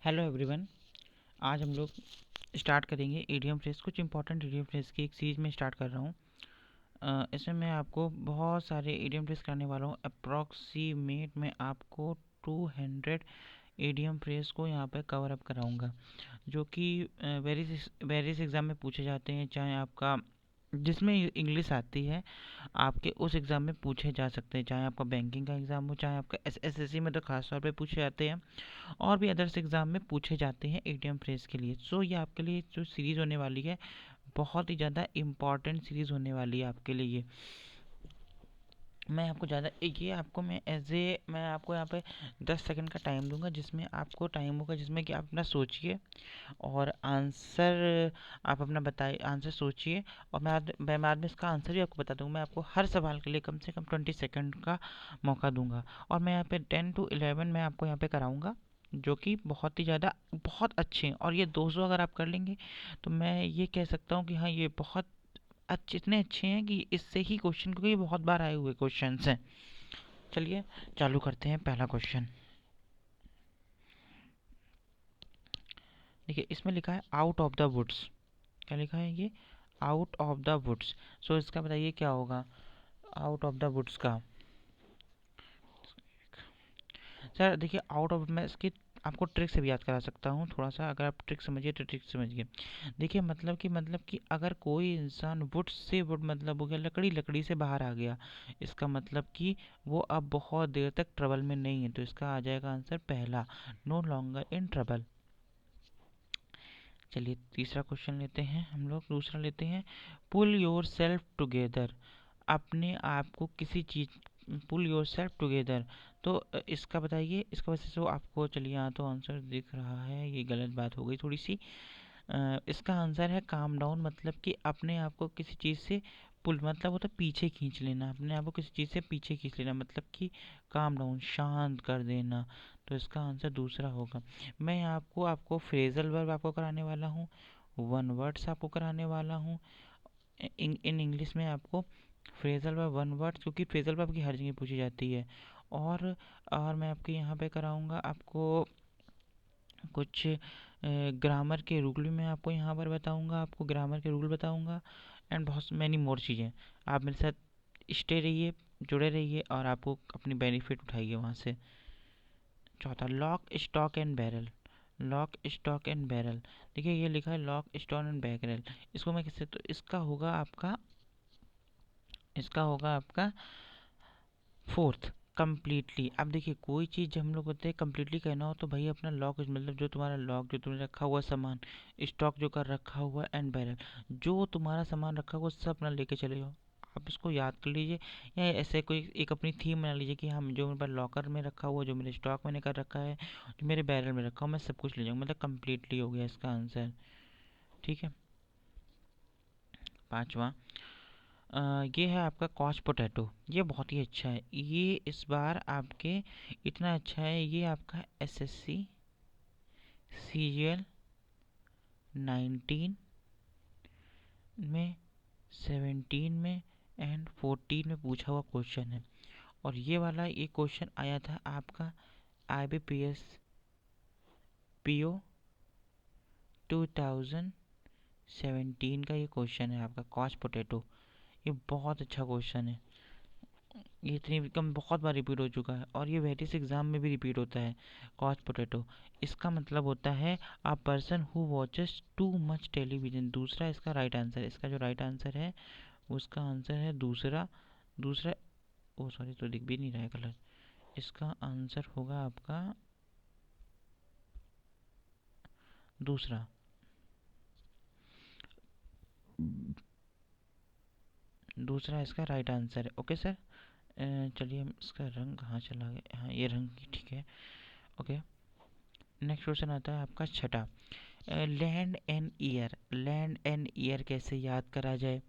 Hello everyone. आज हम लोग स्टार्ट करेंगे इडियम फ्रेज। कुछ इंपॉर्टेंट इडियम फ्रेज की एक सीरीज में स्टार्ट कर रहा हूँ। इसमें मैं आपको बहुत सारे इडियम फ्रेज कराने वाला हूँ। अप्रॉक्सीमेट मैं आपको 200 इडियम फ्रेज को यहाँ पे कवर अप कराऊंगा, जो कि वेरियस एग्ज़ाम में पूछे जाते हैं। चाहे आपका जिसमें इंग्लिश आती है आपके उस एग्ज़ाम में पूछे जा सकते हैं, चाहे आपका बैंकिंग का एग्ज़ाम हो, चाहे आपका एसएससी में तो खास तौर पे पूछे जाते हैं, और भी अदर्स एग्ज़ाम में पूछे जाते हैं इडियम फ्रेज के लिए। सो ये आपके लिए जो सीरीज़ होने वाली है बहुत ही ज़्यादा इम्पॉर्टेंट सीरीज़ होने वाली है आपके लिए। मैं आपको ज़्यादा ये आपको मैं आपको यहाँ पे 10 सेकंड का टाइम दूंगा, जिसमें आपको टाइम होगा जिसमें कि आप अपना सोचिए और आंसर आप अपना बताइए, आंसर सोचिए। और मैं बाद में इसका आंसर भी आपको बता दूंगा। मैं आपको हर सवाल के लिए कम से कम 20 सेकंड का मौका दूंगा, और मैं यहाँ पे 10 to 11 मैं आपको यहाँ पे कराऊंगा, जो कि बहुत ही ज़्यादा बहुत अच्छे हैं। और ये 200 अगर आप कर लेंगे तो मैं ये कह सकता हूँ कि हाँ, ये बहुत अच्छे, इतने अच्छे हैं कि इससे ही क्वेश्चन, क्योंकि ये बहुत बार आए हुए क्वेश्चन हैं। चलिए चालू करते हैं। पहला क्वेश्चन देखिए, इसमें लिखा है आउट ऑफ द वुड्स। क्या लिखा है ये? Out of the woods. So इसका बताइए क्या होगा आउट ऑफ द वुड्स का? सर देखिए, आउट ऑफ, मैं इसकी आपको ट्रिक से भी याद करा सकता हूँ थोड़ा सा। अगर आप ट्रिक समझिए तो ट्रिक समझिए। देखिए मतलब कि अगर कोई इंसान वुड से वुड मतलब हो गया, लकड़ी लकड़ी से बाहर आ गया, इसका मतलब कि वो अब बहुत देर तक ट्रबल में नहीं है। तो इसका आ जाएगा आंसर पहला, नो लॉन्गर इन ट्रबल। चलिए तीसरा क्वेश्चन लेते हैं हम लोग, दूसरा लेते हैं। Pull yourself together. अपने आप को किसी चीज, पुल योर सेल्फ टुगेदर। तो इसका बताइए, इसका वैसे तो आपको, चलिए यहाँ तो आंसर दिख रहा है, ये गलत बात हो गई थोड़ी सी। इसका आंसर है काम डाउन। मतलब कि अपने आप को किसी चीज़ से पुल मतलब होता है पीछे खींच लेना, अपने आप को किसी चीज़ से पीछे खींच लेना, मतलब कि काम डाउन, शांत कर देना। तो इसका आंसर दूसरा होगा। मैं आपको आपको फ्रेजल वर्ब आपको कराने वाला हूँ, वन वर्ड्स आपको कराने वाला हूँ। इन इंग्लिश में आपको फ्रेजल वर्ब, वन वर्ड, क्योंकि फ्रेजल वर्ब की हर जगह पूछी जाती है। और मैं आपके यहाँ पे कराऊंगा आपको कुछ ग्रामर के रूल भी मैं आपको यहाँ पर बताऊंगा, आपको ग्रामर के रूल बताऊंगा, एंड बहुत मैनी मोर चीज़ें। आप मेरे साथ स्टे रहिए, जुड़े रहिए, और आपको अपनी बेनिफिट उठाइए वहाँ से। चौथा, lock stock and barrel. Lock stock and barrel, देखिए ये लिखा है लॉक स्टॉक एंड बैरल। इसको मैं किससे, तो इसका होगा आपका फोर्थ, कम्प्लीटली। अब देखिए, कोई चीज़ जब हम लोग होते हैं कम्प्लीटली कहना हो तो भाई अपना लॉक, मतलब जो तुम्हारा लॉक, जो तुमने रखा हुआ सामान, स्टॉक जो कर रखा हुआ, एंड बैरल, जो तुम्हारा सामान रखा हुआ सब अपना लेके चले जाओ। आप इसको याद कर लीजिए, या ऐसे कोई एक अपनी थीम बना लीजिए कि हम जो मेरे पास लॉकर में रखा हुआ, जो मेरे स्टॉक मैंने कर रखा है, जो मेरे बैरल में रखा हुआ, मैं सब कुछ ले जाऊँगा, मतलब कम्प्लीटली हो गया इसका आंसर। ठीक है। पाँचवा, ये है आपका कॉच पोटैटो। ये बहुत ही अच्छा है, ये इस बार आपके इतना अच्छा है, ये आपका एसएससी सीरियल 19 में, 17 में, एंड 14 में पूछा हुआ क्वेश्चन है। और ये वाला ये क्वेश्चन आया था आपका IBPS PO 2017 का। ये क्वेश्चन है आपका कॉच पोटैटो। ये बहुत अच्छा क्वेश्चन है, ये इतनी कम बहुत बार रिपीट हो चुका है, और ये वेरियस एग्जाम में भी रिपीट होता है। कॉच पोटैटो, इसका मतलब होता है a person who watches too much television. दूसरा इसका राइट आंसर, इसका जो राइट आंसर है उसका आंसर है दूसरा। दूसरा, ओ सॉरी, तो दिख भी नहीं रहा है कलर। इसका आंसर होगा आपका दूसरा। दूसरा इसका राइट आंसर है। Okay sir. चलिए, हम इसका रंग कहाँ चला गया, हाँ ये रंग ठीक है। ओके, नेक्स्ट क्वेश्चन आता है आपका छठा। Land and year. Land and year कैसे याद करा जाए?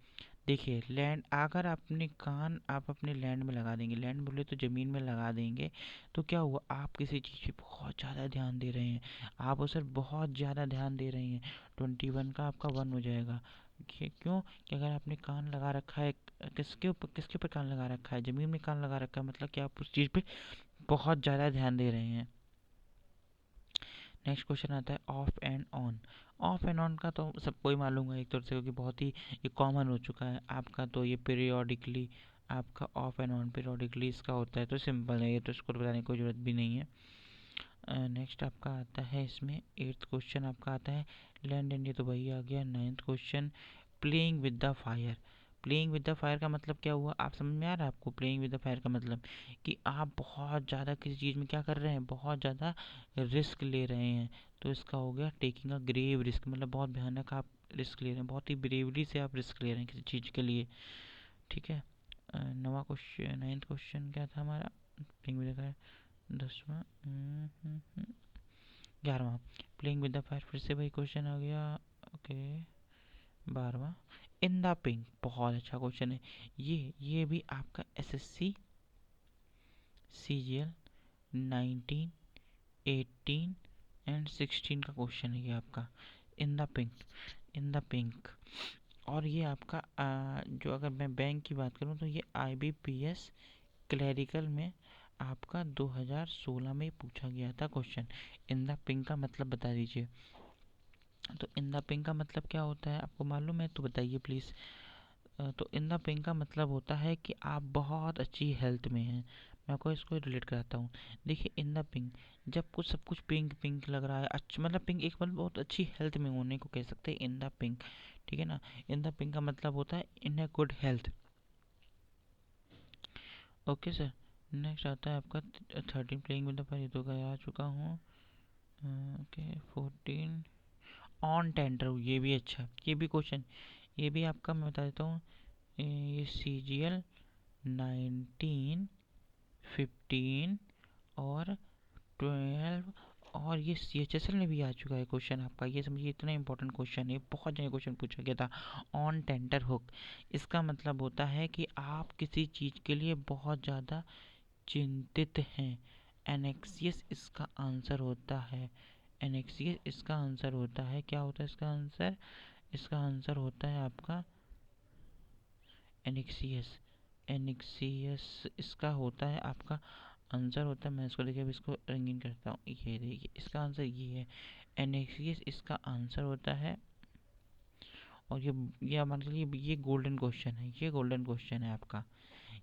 देखिए, लैंड, अगर अपने कान आप अपने लैंड में लगा देंगे, लैंड बोले तो ज़मीन में लगा देंगे, तो क्या हुआ, आप किसी चीज़ पे बहुत ज़्यादा ध्यान दे रहे हैं, आप उस पर बहुत ज़्यादा ध्यान दे रहे हैं, 21 का आपका 1 हो जाएगा। क्यों कि अगर आपने कान लगा रखा है, किसके ऊपर कान लगा रखा है, ज़मीन में कान लगा रखा है, मतलब कि आप उस चीज़ पे बहुत ज़्यादा ध्यान दे रहे हैं। नेक्स्ट क्वेश्चन आता है of and on. Of and on का तो सबको ही मालूम है एक तरह से, क्योंकि बहुत ही ये कॉमन हो चुका है आपका। तो ये पीरियोडिकली आपका ऑफ एंड ऑन पीरियोडिकली इसका होता है, तो सिंपल है ये, तो इसको बताने की कोई ज़रूरत भी नहीं है। नेक्स्ट आपका आता है इसमें 8th क्वेश्चन आपका आता है लैंड एंड, ये तो वही आ गया। 9th question playing with the fire. Playing with the fire का मतलब क्या हुआ, आप समझ में आ रहा है आपको? प्लेइंग विद द फायर का मतलब कि आप बहुत ज़्यादा किसी चीज़ में क्या कर रहे हैं, बहुत ज़्यादा रिस्क ले रहे हैं। तो इसका हो गया टेकिंग अ ग्रेव रिस्क, मतलब बहुत भयानक आप रिस्क ले रहे हैं, बहुत ही ब्रेवरी से आप रिस्क ले रहे हैं किसी चीज़ के लिए, ठीक है। 9वां क्वेश्चन 9th क्वेश्चन क्या था हमारा, प्लेइंग विद द फायर। 10वां 11वां प्लेइंग विद द फायर, फिर से वही क्वेश्चन आ गया। ओके 12वां इन द पिंक, बहुत अच्छा क्वेश्चन है ये भी आपका एसएससी सीजीएल 19, 18 एंड 16 का क्वेश्चन है ये आपका, इन the pink, in the pink. और ये आपका जो अगर मैं बैंक की बात करूँ तो ये आईबीपीएस क्लैरिकल में आपका 2016 में पूछा गया था क्वेश्चन। इन द पिंक का मतलब बता दीजिए। तो इन द पिंक का मतलब क्या होता है, आपको मालूम है तो बताइए प्लीज़। तो इन द पिंक का मतलब होता है कि आप बहुत अच्छी हेल्थ में हैं। मैं आपको इसको रिलेट कराता हूँ। देखिए इन द पिंक, जब कुछ सब कुछ पिंक पिंक लग रहा है, अच्छा मतलब पिंक एक मतलब बहुत अच्छी हेल्थ में होने को कह सकते हैं इन द पिंक, ठीक है ना। इन द पिंक का मतलब होता है in a good health. Okay sir. Next आता है आपका 13 प्लेइंग विद द फायर, ये तो आ चुका हूँ। ओके 14 ऑन टेंडर, ये भी अच्छा, ये भी क्वेश्चन, ये भी आपका मैं बता देता हूँ। ये CGL 19, 15 और 12 और ये CHSL में भी आ चुका है क्वेश्चन आपका। ये समझिए इतना इंपॉर्टेंट क्वेश्चन है, बहुत जगह क्वेश्चन पूछा गया था। ऑन टेंडर हुक, इसका मतलब होता है कि आप किसी चीज़ के लिए बहुत ज़्यादा चिंतित हैं। एनेक्सियस इसका आंसर होता है, एनेक्सियस इसका आंसर होता है, क्या होता है इसका आंसर, इसका आंसर होता है आपका एनेक्सियस। एनेक्सियस इसका होता है आपका आंसर होता है, मैं इसको देखिए अब इसको रंगीन करता हूँ, ये देखिए इसका आंसर ये है, एनेक्सियस इसका आंसर होता है। और ये मान के चलिए ये गोल्डन क्वेश्चन है, ये गोल्डन क्वेश्चन है आपका,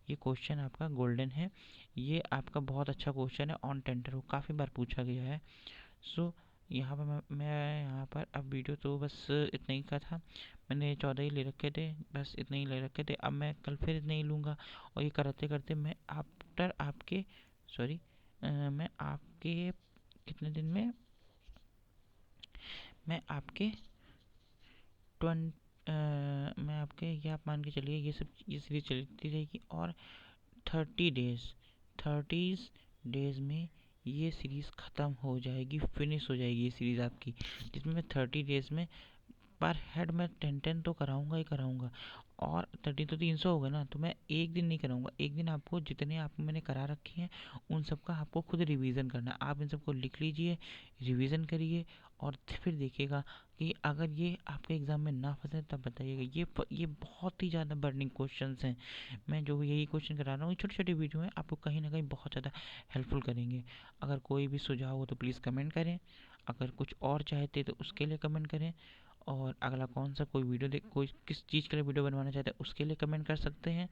ये क्वेश्चन आपका गोल्डन है, ये आपका बहुत अच्छा क्वेश्चन है। ऑन टेंडर हो काफ़ी बार पूछा गया है। सो यहाँ पर मैं यहाँ पर अब वीडियो तो बस इतना ही का था, मैंने 14 ही ले रखे थे, बस इतने ही ले रखे थे। अब मैं कल फिर इतने ही लूँगा, और ये करते करते मैं आफ्टर आपके सॉरी मैं आपके कितने दिन में मैं आपके मैं आपके ये आप मान के चलिए ये सीरीज चलती रहेगी, और 30 डेज 30 डेज में ये सीरीज़ ख़त्म हो जाएगी, फिनिश हो जाएगी ये सीरीज़ आपकी, जिसमें मैं 30 डेज में पर हेड मैं 10 तो कराऊंगा ही कराऊंगा। और 30 तो 300 हो गए ना, तो मैं एक दिन नहीं कराऊंगा, एक दिन आपको जितने आपको मैंने करा रखे हैं उन सब का आपको खुद रिवीजन करना है। आप इन सबको लिख लीजिए, रिवीजन करिए, और फिर देखिएगा कि अगर ये आपके एग्ज़ाम में ना फंसे तब बताइएगा। ये बहुत ही ज़्यादा बर्निंग क्वेश्चंस हैं, मैं जो यही क्वेश्चन करा रहा हूँ, छोटे छोटे वीडियो हैं, आपको कहीं ना कहीं बहुत ज़्यादा हेल्पफुल करेंगे। अगर कोई भी सुझाव हो तो प्लीज़ कमेंट करें, अगर कुछ और चाहते तो उसके लिए कमेंट करें, और अगला कौन सा कोई वीडियो देख कोई किस चीज़ के लिए वीडियो बनवाना चाहते हैं उसके लिए कमेंट कर सकते हैं,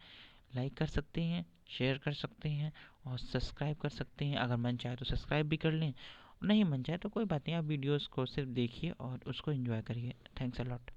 लाइक कर सकते हैं, शेयर कर सकते हैं, और सब्सक्राइब कर सकते हैं। अगर मन चाहे तो सब्सक्राइब भी कर लें, नहीं मन चाहे तो कोई बात नहीं, आप वीडियोस को सिर्फ देखिए और उसको एंजॉय करिए। Thanks a lot.